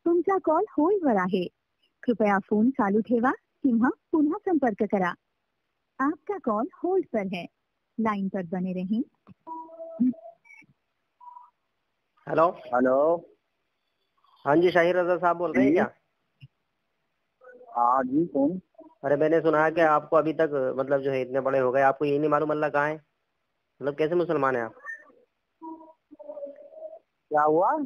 तुमचा कॉल होल्डवर आहे. कृपया फोन चालू ठेवा किंवा पुन्हा संपर्क करा. आपका कॉल होल्ड पर है. लाइन पर बने रहें. Hello hello. हाँ जी, शाहिर रजा साहब बोल रहे हैं क्या? हाँ जी, कौन? अरे मैंने सुना है कि आपको अभी तक मतलब जो है इतने बड़े हो गए, आपको ये नहीं मालूम अल्लाह कहाँ है? मतलब कैसे मुसलमान हैं आप? क्या हुआ?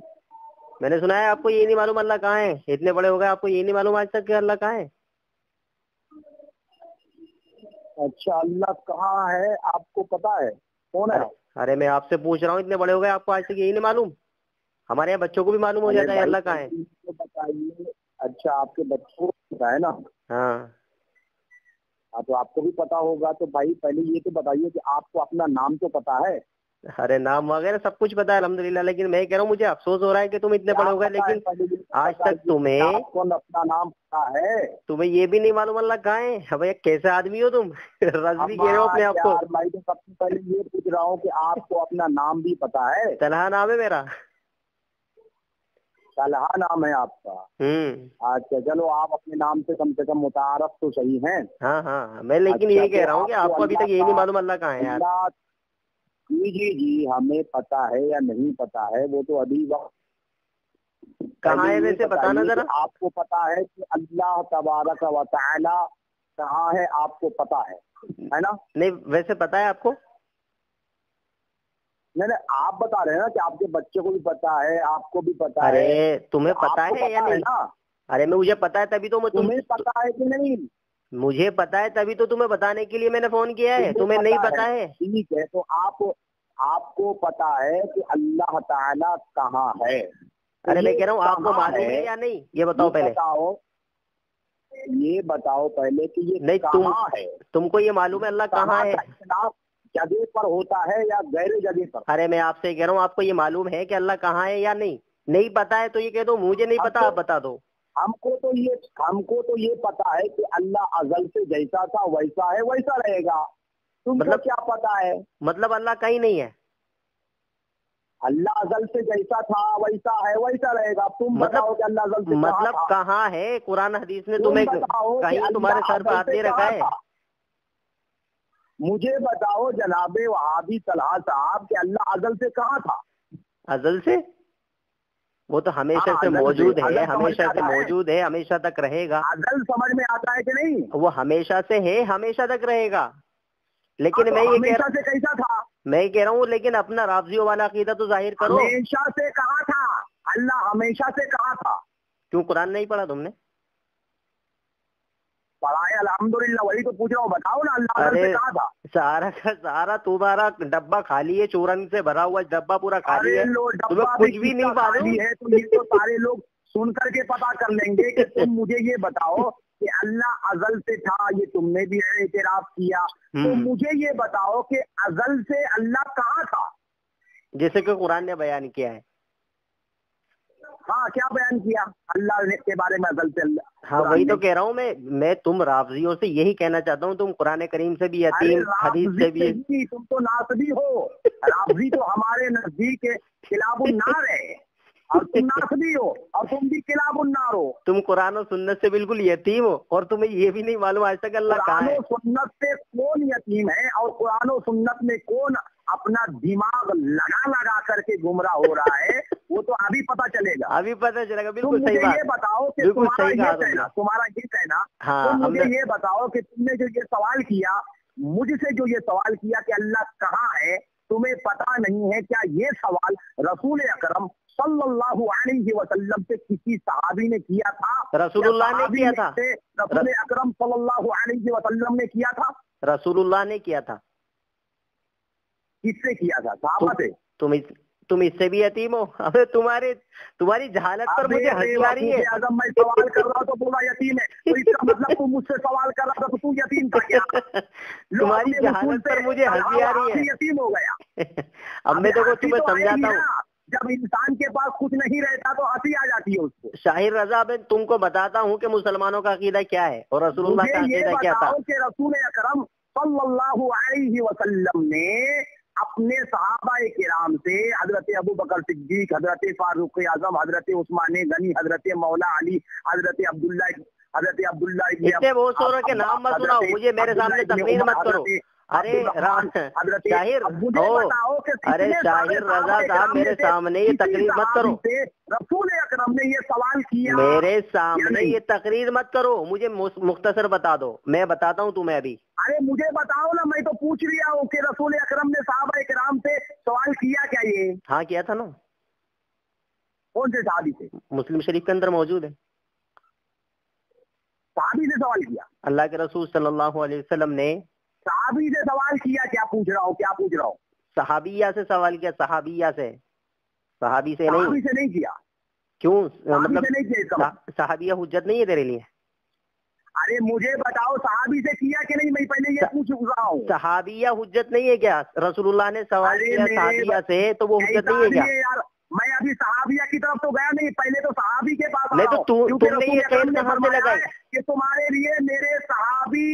मैंने सुना है आपको ये नहीं मालूम अल्लाह कहाँ है, इतने बड़े हो गए आपको ये नहीं मालूम आज तक कि अल्लाह कहाँ है? अच्छा, अल्लाह कहाँ है आपको पता है? कौन है? अरे मैं आपसे पूछ रहा हूँ, इतने बड़े हो गए आपको आज तक यही नहीं मालूम? हमारे यहाँ बच्चों को भी मालूम हो जाता है अल्लाह कहाँ है. तो बताइए. अच्छा, आपके बच्चों को पता है ना? हाँ तो आपको भी पता होगा. तो भाई पहले ये तो बताइए कि आपको अपना नाम तो पता है? अरे नाम वगैरह सब कुछ पता है अल्हम्दुलिल्लाह, लेकिन मैं कह रहा हूँ मुझे अफसोस हो रहा है कि तुम इतने बड़े हो गए लेकिन आज तक तुम्हें अपना नाम पता है? तुम्हें ये भी नहीं मालूम अल्लाह कहाँ है? भैया कैसे आदमी हो तुम? रज़वी कह रहे हो अपने आप को. मैं तो सबसे पहले ये पूछ रहा हूँ कि आपको अपना नाम भी पता है? तलहा नाम है मेरा. तलहा नाम है आपका? अच्छा, चलो आप अपने नाम से कम मुतारफ तो सही हैं. हाँ हाँ, मैं लेकिन ये कह रहा हूँ कि आपको अभी तक यही नहीं मालूम अल्लाह कहाँ है यार. जी, हमें पता है या नहीं पता है वो तो अभी वक्त. कहाँ है वैसे बताना जरा. आपको पता है कि अल्लाह तबारक व तआला कहाँ है? आपको पता है ना? नहीं वैसे पता है आपको? नहीं, आप बता रहे हैं ना कि आपके बच्चे को भी पता है, आपको भी पता है. अरे तुम्हें पता है या नहीं? अरे मुझे पता है तभी तो तुम्हें पता है कि नहीं? मुझे पता है तभी तो तुम्हें बताने के लिए मैंने फोन किया है. तुम्हें नहीं पता है? ठीक है, तो आपको पता है कि अल्लाह ताला कहाँ है? अरे मैं कह रहा हूँ आपको मालूम है या नहीं, ये बताओ पहले. ये बताओ पहले कि ये नहीं कहाँ है? तुमको ये मालूम है अल्लाह कहाँ है? जगह पर होता है या गैर जगह पर? अरे मैं आपसे कह रहा हूँ आपको ये मालूम है कि अल्लाह कहाँ है या नहीं? नहीं पता है तो ये कह दो मुझे नहीं पता, आप बता दो. हमको तो ये पता है कि अल्लाह अज़ल से जैसा था वैसा है वैसा रहेगा. तुमको मतलब क्या पता है? मतलब अल्लाह कहीं नहीं है? अल्लाह अज़ल से जैसा था वैसा है वैसा रहेगा. तुम बताओ कि अल्लाह अज़ल से मतलब कहाँ है? कुरान हदीस ने तुम्हें कहीं तुम्हारे सर पर हाथ दे रखा है? मुझे बताओ जनाबे वहाबी तलहा साहब कि अल्लाह अज़ल से कहाँ था? अज़ल से वो तो हमेशा से मौजूद है, हमेशा से मौजूद है, हमेशा तक रहेगा. अज़ल समझ में आता है कि नहीं? वो हमेशा से है, हमेशा तक रहेगा. लेकिन मैं ये कह रहा हूँ से कैसा था? मैं कह रहा हूँ लेकिन अपना राफ़ज़ियों वाला अक़ीदा तो जाहिर करो. हमेशा से कहाँ था? अल्लाह हमेशा से कहाँ था? क्यों कुरान नहीं पढ़ा तुमने? पढ़ा है अल्हम्दुलिल्लाह, वही तो पूछ रहा हूँ. बताओ ना अल्लाह अज़ल से कहाँ था? सारा का सारा तुम्हारा डब्बा खाली है, चूरन से भरा हुआ डब्बा पूरा खाली है. तुम्हें कुछ भी नहीं मालूम है. तो ये तो सारे लोग सुन करके पता कर लेंगे कि तुम मुझे ये बताओ कि अल्लाह अज़ल से था, ये तुमने भी एतराफ़ किया. तो मुझे ये बताओ कि अज़ल से अल्लाह कहाँ था? जैसे कि कुरान ने बयान किया है. हाँ, क्या बयान किया अल्लाह ने के बारे में अज़ल से? हाँ वही तो कह रहा हूँ मैं तुम राफ़ज़ियों से यही कहना चाहता हूँ, तुम कुरान करीम से भी यतीम, हदीस से भी. तुम तो नासबी हो. राफ़ज़ी तो हमारे नजदीक खिलाफुन्नार है और तुम नासबी हो और तुम भी खिलाफुन्नार हो. तुम कुरान और सुन्नत से बिल्कुल यतीम हो और तुम्हें ये भी नहीं मालूम आज तक अल्लाह कहाँ है. कुरान और सुन्नत से कौन यतीम है और कुरान और सुन्नत में कौन अपना दिमाग लगा करके गुमराह हो रहा है वो तो अभी पता चलेगा. अभी पता चलेगा. बिल्कुल सही बात. ये बताओ कि तुम्हारा ये कहना. हाँ, तुम मुझे ये बताओ कि तुमने जो ये सवाल किया मुझसे, जो ये सवाल किया कि अल्लाह कहाँ है, तुम्हें पता नहीं है क्या ये सवाल रसूल अकरम सल्लल्लाहु अलैहि वसल्लम से किसी सहाबी ने किया था? रसूलुल्लाह ने किया था. रसूल अकरम सल्लल्लाहु अलैहि वसल्लम ने किया था. रसूलुल्लाह ने किया था. किससे किया था? सहाबा से. तुम इससे भी यतीम हो. अबे तुम्हारी जहालत पर मुझे हंसी आ रही है. अगर मैं सवाल कर रहा तो पूरा यतीम है, तो इसका मतलब तू मुझसे सवाल कर रहा था तो तू यतीम था क्या? तुम्हारी जहालत पर मुझे हंसी आ रही है. यतीम हो गया. अब मैं देखो तुम्हें समझाता हूँ. जब इंसान के पास कुछ नहीं रहता तो हंसी आ जाती है उसको। शाहिर रजा, मैं तुमको बताता हूँ कि मुसलमानों का अकीदा क्या है और रसूलुल्लाह का मुझे ये अकीदा क्या था। बताओ कि रसूल अकरम सल्लल्लाहु अलैहि वसल्लम ने अपने सहाबाए किराम से हजरत अबू बकर सिद्दीक, हजरत फारूक आजम, हजरत उस्मान गनी, हजरत मौला अली, हजरत अब्दुल्ला इतने बहुत सारों के नाम मत सुनाओ मुझे, मेरे सामने तकरीर मत करो। अरे शाहिर, अरे शाहिर रजा साहब मेरे सामने ये तकरीर मत करो, रसूल अकरम ने ये सवाल किया, मेरे सामने ये तकरीर मत करो, मुझे मुख्तसर बता दो, मैं बताता हूँ तुम्हें अभी। अरे मुझे बताओ ना, मैं तो पूछ लिया हूँ कि रसूल अकरम ने सहाबा किराम से सवाल किया क्या? ये हाँ किया था ना। कौन से सहाबी से? मुस्लिम शरीफ के अंदर मौजूद है। सहाबी से सवाल किया? अल्लाह के रसूल सल्लल्लाहु अलैहि वसल्लम ने सहाबी से सवाल किया? क्या पूछ रहा हूँ? सहाबिया से सवाल किया, सहाबिया से, सहाबी से सहाबी से नहीं किया। क्यों? मतलब नहीं किया। सहाबिया हुज्जत नहीं है तेरे लिए? अरे मुझे बताओ सहाबी से किया कि नहीं, मैं पहले ये पूछ रहा हूँ। सहाबिया हुज्जत नहीं है क्या? रसूलुल्लाह ने सवाल किया सहाबिया से तो वो हुज्जत नहीं है क्या? यार मैं अभी सहाबिया की तरफ तो गया नहीं, पहले तो सहाबी के पास नहीं तो तुमने ये कैद कहाँ से लगाई कि तुम्हारे लिए मेरे सहाबी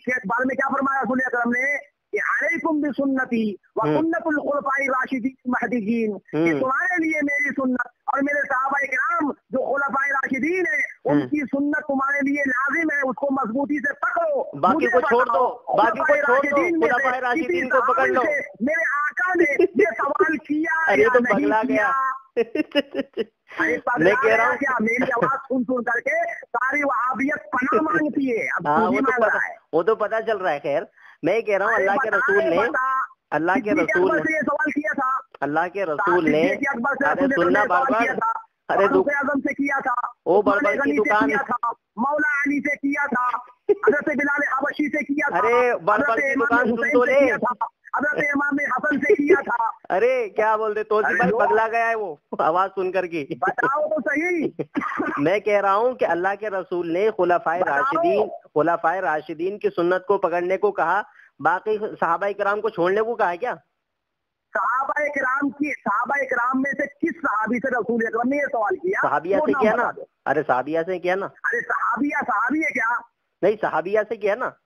के बारे में क्या फरमाया रसूल अकरम ने कि अलैकुम बिसुन्नती व सुन्नतुल खुलफाए राशिदीन महदीन, कि तुम्हारे लिए मेरी सुन्नत और मेरे सहाबाए किराम जो खुलफाए राशिदीन है उनकी सुन्नत तुम्हारे लिए लाजिम है, उसको मजबूती से पकड़ो, बाकी को छोड़ दो, बाकी को छोड़ दो, खुलफाए राशिदीन को पकड़ लो। मेरे आका ने ये सवाल किया? अरे तो पगला गया। मैं कह रहा हूँ क्या मेरी आवाज सुन करके सारी वहाबियत पनाह मांगती है? अब वो तो पता चल रहा है। खैर मैं कह रहा हूँ अल्लाह के रसूल ने ये सवाल किया था, अल्लाह के रसूल ने, अरे सुनना बार-बार, अरे आजम से किया था, वो बड़बड़ की दुकान, मौला अली से किया था, हजरत बिलाल हबशी से किया था, अरे बड़बड़ की दुकान सुन तो ले, हजरत इमाम हसन से किया था। अरे क्या बोल रहे तो भाई, पगला गया है वो आवाज सुन करके। बताओ तो सही। मैं कह रहा हूँ कि अल्लाह के रसूल ने खुलाफाए राशिदीन की सुन्नत को पकड़ने को कहा, बाकी सहाबाए किराम को छोड़ने को कहा क्या? सहाबाए किराम में से किस सहाबी से रसूल अकरम ने ये सवाल किया? सहाबिया से किया ना। अरे सहाबिया से किया ना। अरे सहाबी है क्या? नहीं सहाबिया से किया ना।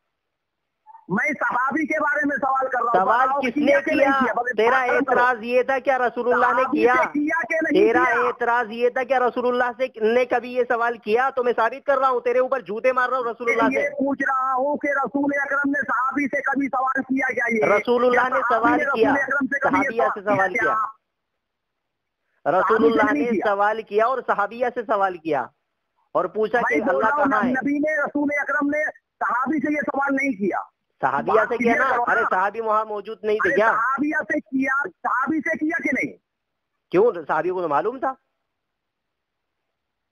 मैं सहाबी के बारे में सवाल कर रहा हूँ। सवाल किसने किया? तेरा एतराज ये था क्या रसूलुल्लाह ने किया? तेरा एतराज ये था क्या रसूलुल्लाह से ने कभी ये सवाल किया? तो मैं साबित कर रहा हूँ, तेरे ऊपर झूठे मार रहा हूँ रसूलुल्लाह से। पूछ रहा हूँ कि रसूल अकरम ने सहाबी से कभी सवाल किया क्या? ये रसूलुल्लाह ने सवाल किया, सहाबिया से सवाल किया, रसूलुल्लाह ने सवाल किया और सहाबिया से सवाल किया और पूछा कि अल्लाह कहाँ है? नबी ने रसूल अकरम ने सहाबी से ये सवाल नहीं किया, सहाबिया से किया ना। अरे सहाबी वहाँ मौजूद नहीं थे क्या? सहाबिया से किया, सहाबी से किया कि नहीं? क्यों? सहाबियों को तो मालूम था,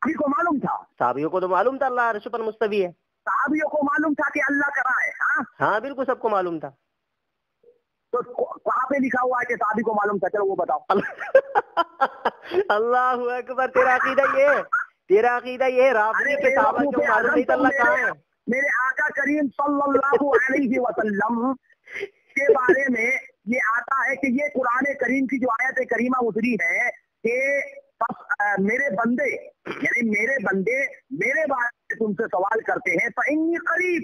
सहाबी को मालूम था, सहाबियों को तो मालूम था अल्लाह अर्श पर मुस्तवी है। सहाबियों को मालूम था कि अल्लाह कहाँ है? हाँ बिल्कुल सबको मालूम था। तो कहाँ पे लिखा हुआ है कि सहाबी को मालूम था? चलो वो बताओ। अल्लाहु अकबर, तेरा अकीदा ये राबरी के सहाबा को मालूम नहीं था अल्लाह कहाँ है? मेरे आका करीम सल्लल्लाहु अलैहि वसल्लम के बारे में ये आता है कि ये कुरान करीम की जो आयत करीमा उतरी है कि मेरे बंदे मेरे बारे में तुमसे सवाल करते हैं, फ़इन्नी करीब,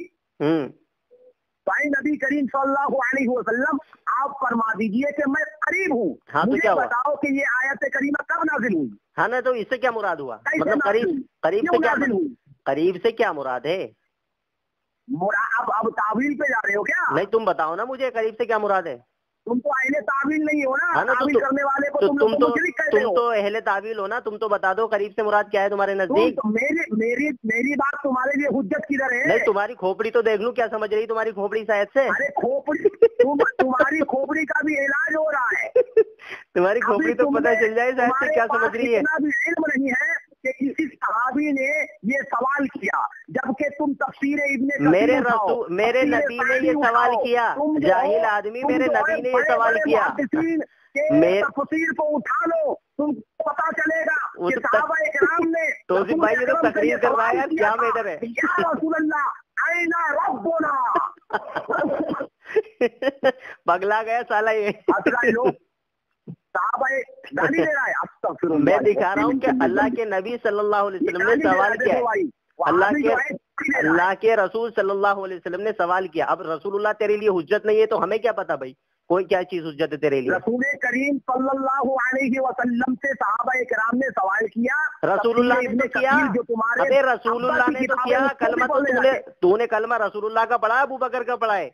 नबी करीम सल्लल्लाहु अलैहि वसल्लम आप फरमा दीजिए कि मैं करीब हूँ। हाँ, तो क्या बताओ कि ये आयत करीमा कब नाजिल हुई? हाँ ना, तो इससे क्या मुराद हुआ? मतलब करीब से क्या मुराद है? अब तावील पे जा रहे हो क्या? नहीं तुम बताओ ना मुझे, करीब से क्या मुराद है? तुम तो अहले तावील नहीं हो ना। तावील करने वाले को तुम तो अहले तावील हो ना। तुम तो बता दो करीब से मुराद क्या है तुम्हारे नजदीक? मेरी बात तुम्हारे लिए हुज्जत किधर है? नहीं तुम्हारी खोपड़ी तो देख लूं, क्या समझ रही तुम्हारी खोपड़ी शायद से? अरे खोपड़ी तुम्हारी खोपड़ी का भी इलाज हो रहा है। तुम्हारी खोपड़ी तो पता चल जाए शायद से क्या समझ रही है। इतना भी इल्म नहीं है कि किसी सहाबी ने ये सवाल किया, जबकि तुम तफसीर इब्ने मेरे नबी ने ये सवाल किया, जाहिल आदमी, मेरे नबी ने ये सवाल किया। तफसीर को उठा लो, तुमको पता चलेगा कि सहाबाए किराम ने तो भाई ये तो तकरीर करवाया, क्या मैटर है? या रसूलल्लाह ऐना रब्बुना। पगला गया साला ये। सहाबा गाली दे रहा है। अस्तगफिरुल्लाह। मैं दिखा रहा हूँ कि अल्लाह के नबी सल्लल्लाहु अलैहि वसल्लम ने सवाल किया है, अल्लाह के रसूल सल्लल्लाहु अलैहि वसल्लम ने सवाल किया। अब रसूलुल्लाह तेरे लिए हुज्जत नहीं है तो हमें क्या पता भाई कोई क्या चीज हुज्जत है तेरे लिए। रसूल करीम सल्लल्लाहु अलैहि वसल्लम से सहाबा इकराम ने सवाल किया, रसूलुल्लाह ने तो किया। अबे रसूलुल्लाह ने तो किया, कलमा तो तूने कलमा रसूलुल्लाह का पढ़ा है अबू बकर का पढ़ा है?